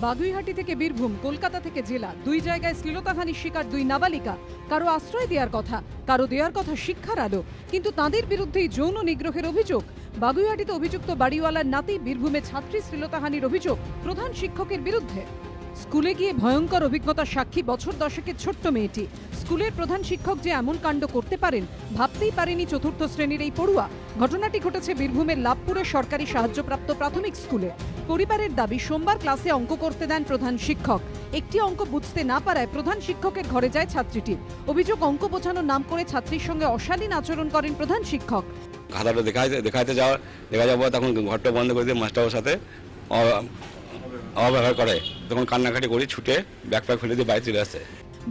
বাগুইহাটি থেকে বীরভূম, কলকাতা থেকে জেলা, দুই জায়গায় শ্লীলতাহানির শিকার দুই নাবালিকা। কারো আশ্রয় দেওয়ার কথা, কারো দেওয়ার কথা শিক্ষার আলো, কিন্তু তাদের বিরুদ্ধেই যৌন নিগ্রহের অভিযোগ। বাগুইহাটিতে অভিযুক্ত বাড়িওয়ালার নাতি, বীরভূমে ছাত্রী শ্লীলতাহানির অভিযোগ প্রধান শিক্ষকের বিরুদ্ধে। স্কুলে গিয়ে ভয়ঙ্কর অভিজ্ঞতার সাক্ষী বছর 10-এর ছোট্ট মেয়েটি। স্কুলের প্রধান শিক্ষক যে এমন কাণ্ড করতে পারেন ভাবতেই পারেনি চতুর্থ শ্রেণীর এই পড়ুয়া। ঘটনাটি ঘটেছে বীরভূমের লাভপুরের সরকারি সাহায্যপ্রাপ্ত প্রাথমিক স্কুলে। পরিবারের দাবি, সোমবার ক্লাসে অঙ্ক করতে দেন প্রধান শিক্ষক। একটি অঙ্ক বুঝতে না পারায় প্রধান শিক্ষকের ঘরে যায় ছাত্রীটি। অভিযোগ, অঙ্ক বোঝানোর নাম করে ছাত্রীর সঙ্গে অশালীন আচরণ করেন প্রধান শিক্ষক। খাতাটা দেখা যাবো, তখন ঘরটা বন্ধ করে দিয়ে মাস্টারের সাথে অব্যবহার করে। তখন কান্নাকাটি করে ছুটে ব্যাগপ্যাক ফেলে দিয়ে বাড়ি চলে আসে।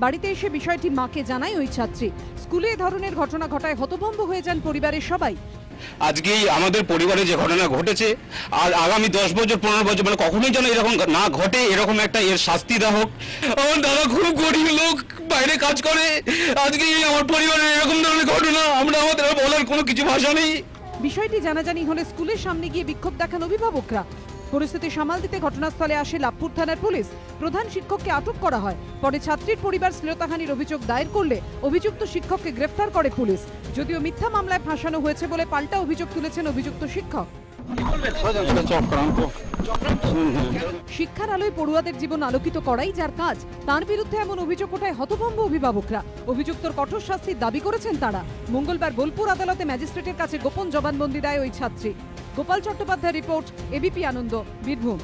বাড়িতে এসে বিষয়টি মাকে জানায় ওই ছাত্রী। স্কুলে এ ধরনের ঘটনা ঘটায় হতভম্ব হয়ে যান পরিবারের সবাই। আজকেই আমাদের পরিবারে যে ঘটনা ঘটেছে, আর আগামী 10 বছর 15 বছর মানে কখনোই যেন এরকম না ঘটে, এরকম একটা এর শাস্তি দেওয়া হোক। আমার দাদা খুব গরিব লোক, বাইরে কাজ করে, আজকে আমার পরিবারের এরকম ধরনের ঘটনা, আমাদের বলার কোনো কিছু ভাষা নেই। বিষয়টি জানাজানি হলে স্কুলের সামনে গিয়ে বিক্ষোভ দেখান অভিভাবকরা। পরিস্থিতি সামাল দিতে ঘটনাস্থলে আসে লাভপুর থানার পুলিশ। প্রধান শিক্ষককে আটক করা হয়। পরে ছাত্রীর পরিবার শ্লীলতাহানির অভিযোগ দায়ের করলে অভিযুক্ত শিক্ষককে গ্রেফতার করে পুলিশ। যদিও মিথ্যা মামলায় ফাঁসানো হয়েছে বলে পাল্টা অভিযোগ তুলেছেন অভিযুক্ত শিক্ষক। শিক্ষার আলোয় পড়ুয়াদের জীবন আলোকিত করাই যার কাজ, তার বিরুদ্ধে এমন অভিযোগ ওঠায় হতভম্ব অভিভাবকরা। অভিযুক্তর কঠোর শাস্তির দাবি করেছেন তারা। মঙ্গলবার বোলপুর আদালতে ম্যাজিস্ট্রেটের কাছে গোপন জবানবন্দি দেয় ওই ছাত্রী। গোপাল চট্টোপাধ্যায় রিপোর্ট, এবিপি আনন্দ, বীরভূম।